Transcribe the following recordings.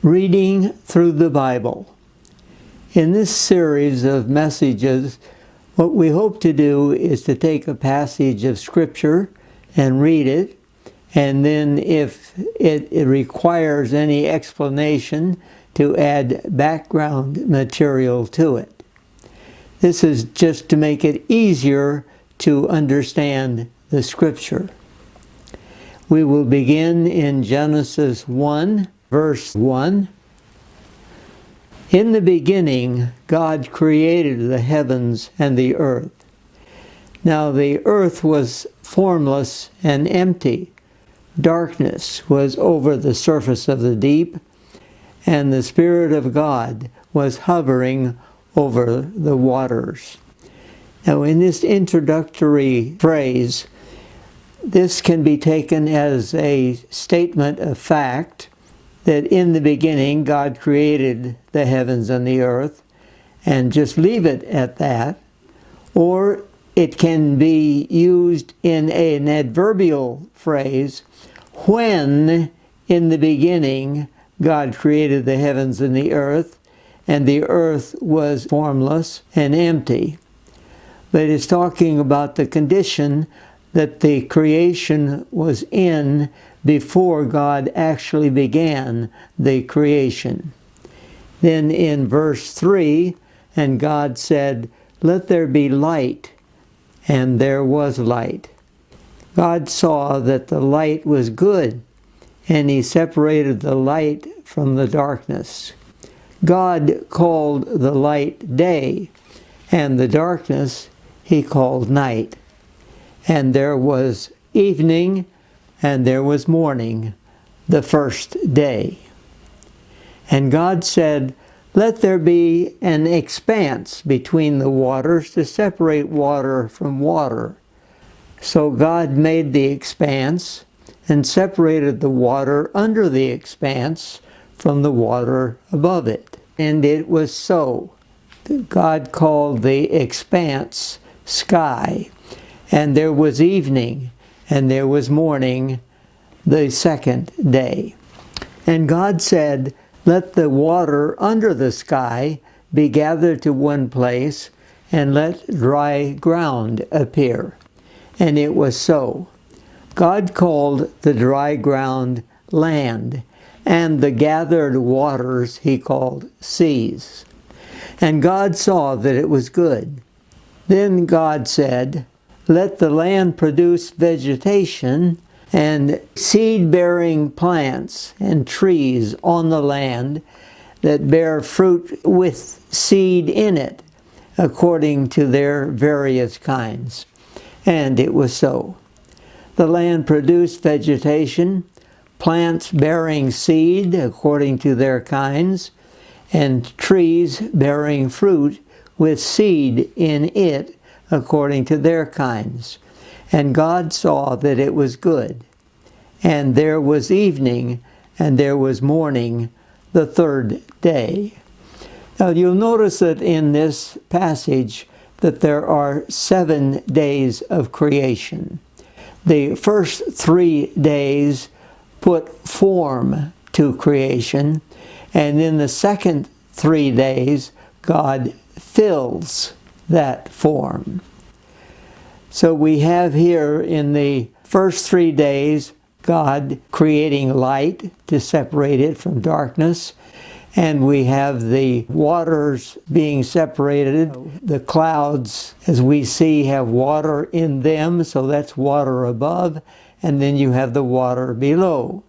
Reading through the Bible. In this series of messages, what we hope to do is to take a passage of Scripture and read it, and then if it requires any explanation, to add background material to it. This is just to make it easier to understand the Scripture. We will begin in Genesis 1, verse 1. In the beginning, God created the heavens and the earth. Now the earth was formless and empty. Darkness was over the surface of the deep, and the Spirit of God was hovering over the waters. Now in this introductory phrase, this can be taken as a statement of fact that in the beginning God created the heavens and the earth, and just leave it at that. Or it can be used in an adverbial phrase, when in the beginning God created the heavens and the earth was formless and empty. But it's talking about the condition that the creation was in before God actually began the creation. Then in verse 3, and God said, "Let there be light," and there was light. God saw that the light was good, and He separated the light from the darkness. God called the light day, and the darkness He called night. And there was evening, and there was morning, the first day. And God said, "Let there be an expanse between the waters to separate water from water." So God made the expanse and separated the water under the expanse from the water above it. And it was so. God called the expanse sky. And there was evening, and there was morning, the second day. And God said, "Let the water under the sky be gathered to one place, and let dry ground appear." And it was so. God called the dry ground land, and the gathered waters He called seas. And God saw that it was good. Then God said, "Let the land produce vegetation and seed-bearing plants and trees on the land that bear fruit with seed in it, according to their various kinds." And it was so. The land produced vegetation, plants bearing seed according to their kinds, and trees bearing fruit with seed in it according to their kinds. And God saw that it was good. And there was evening, and there was morning, the third day. Now you'll notice that in this passage that there are 7 days of creation. The first 3 days put form to creation, and in the second 3 days God fills that form. So we have here in the first 3 days God creating light to separate it from darkness, and we have the waters being separated. The clouds, as we see, have water in them, so that's water above, and then you have the water below.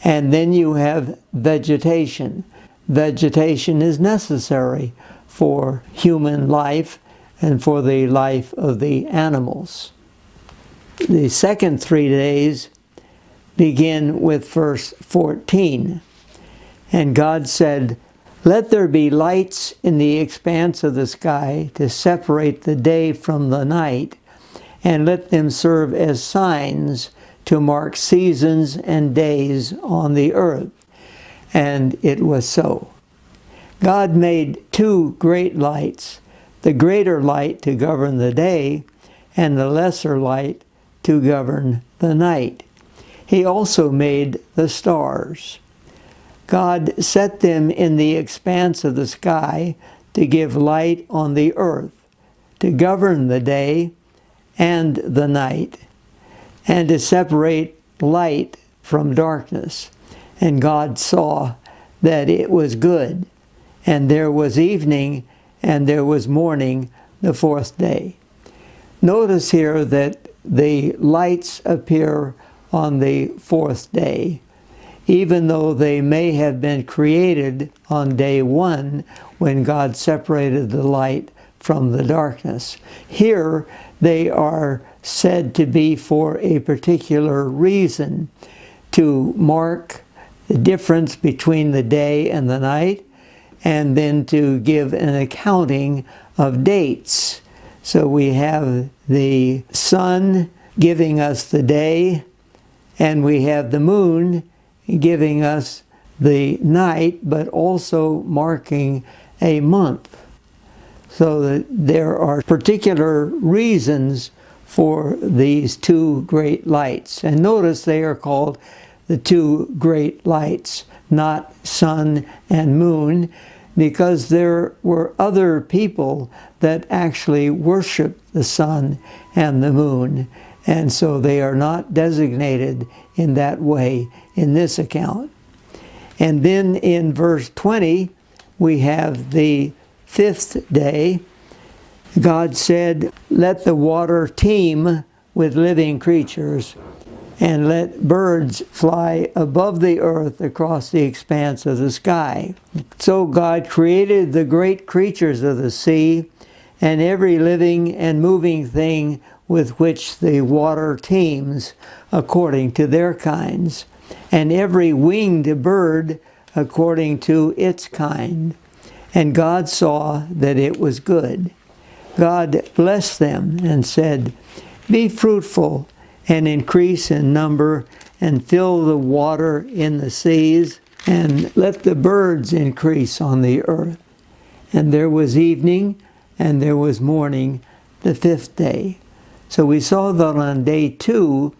And then you have vegetation. Vegetation is necessary for human life and for the life of the animals. The second 3 days begin with verse 14. And God said, "Let there be lights in the expanse of the sky to separate the day from the night, and let them serve as signs to mark seasons and days on the earth." And it was so. God made 2 great lights, the greater light to govern the day, and the lesser light to govern the night. He also made the stars. God set them in the expanse of the sky to give light on the earth, to govern the day and the night, and to separate light from darkness. And God saw that it was good. And there was evening, and there was morning, the fourth day. Notice here that the lights appear on the fourth day, even though they may have been created on day one when God separated the light from the darkness. Here they are said to be for a particular reason, to mark the difference between the day and the night, and then to give an accounting of dates. So we have the sun giving us the day, and we have the moon giving us the night, but also marking a month. So that there are particular reasons for these two great lights. And notice they are called the two great lights, not sun and moon, because there were other people that actually worshiped the sun and the moon. And so they are not designated in that way in this account. And then in verse 20, we have the fifth day. God said, "Let the water teem with living creatures, and let birds fly above the earth across the expanse of the sky." So God created the great creatures of the sea, and every living and moving thing with which the water teems, according to their kinds, and every winged bird according to its kind. And God saw that it was good. God blessed them and said, "Be fruitful and increase in number, and fill the water in the seas, and let the birds increase on the earth." And there was evening, and there was morning, the fifth day. So we saw that on day 2,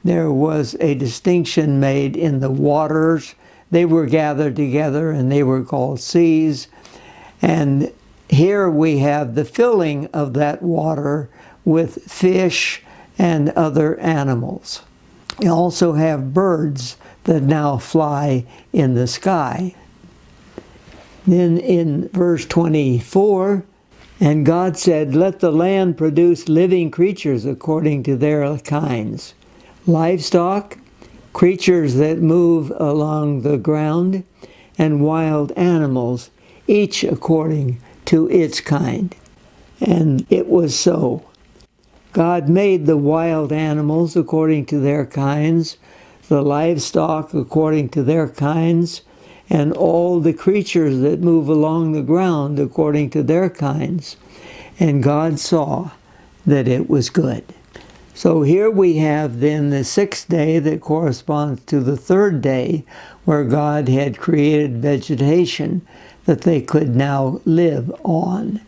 there was a distinction made in the waters. They were gathered together, and they were called seas. And here we have the filling of that water with fish and other animals. We also have birds that now fly in the sky. Then in verse 24, "And God said, Let the land produce living creatures according to their kinds, livestock, creatures that move along the ground, and wild animals, each according to its kind." And it was so. God made the wild animals according to their kinds, the livestock according to their kinds, and all the creatures that move along the ground according to their kinds. And God saw that it was good. So here we have then the sixth day that corresponds to the third day, where God had created vegetation that they could now live on.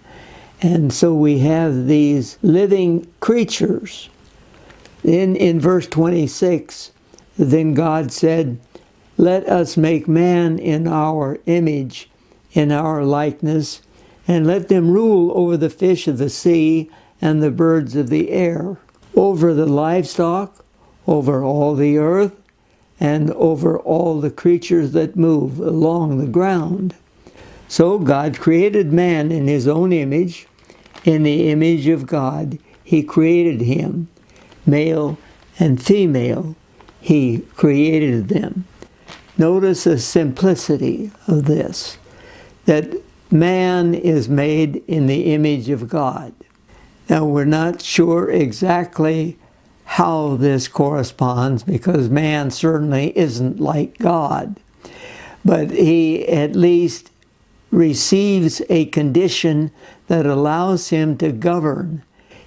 And so we have these living creatures. Then in verse 26, then God said, "Let us make man in our image, in our likeness, and let them rule over the fish of the sea and the birds of the air, over the livestock, over all the earth, and over all the creatures that move along the ground." So God created man in his own image. In the image of God, he created him. Male and female, he created them. Notice the simplicity of this, that man is made in the image of God. Now, we're not sure exactly how this corresponds, because man certainly isn't like God. But he at least receives a condition that allows him to govern.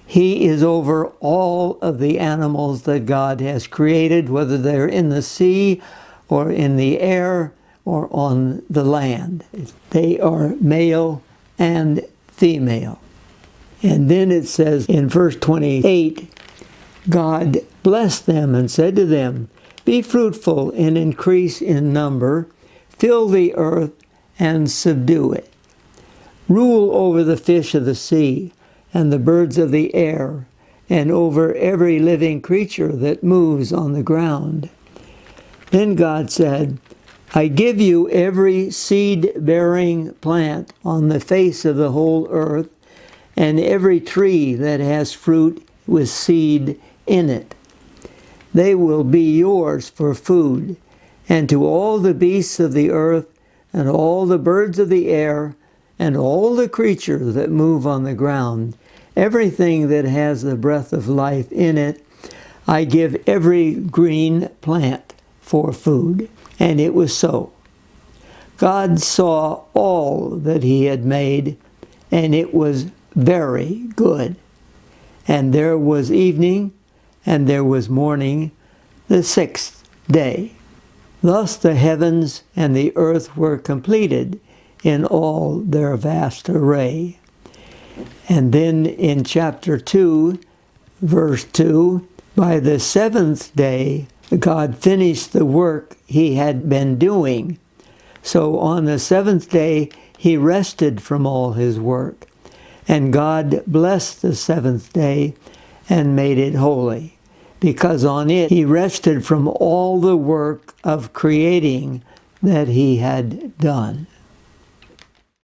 He is over all of the animals that God has created, whether they're in the sea or in the air or on the land. They are male and female. And then it says in verse 28, God blessed them and said to them, "Be fruitful and increase in number, fill the earth and subdue it. Rule over the fish of the sea and the birds of the air, and over every living creature that moves on the ground." Then God said, "I give you every seed-bearing plant on the face of the whole earth, and every tree that has fruit with seed in it. They will be yours for food, and to all the beasts of the earth, and all the birds of the air, and all the creatures that move on the ground, everything that has the breath of life in it, I give every green plant for food." And it was so. God saw all that he had made, and it was very good. And there was evening, and there was morning, the sixth day. Thus the heavens and the earth were completed in all their vast array. And then in chapter 2, verse 2, by the seventh day, God finished the work he had been doing. So on the seventh day, he rested from all his work. And God blessed the seventh day and made it holy, because on it he rested from all the work of creating that he had done.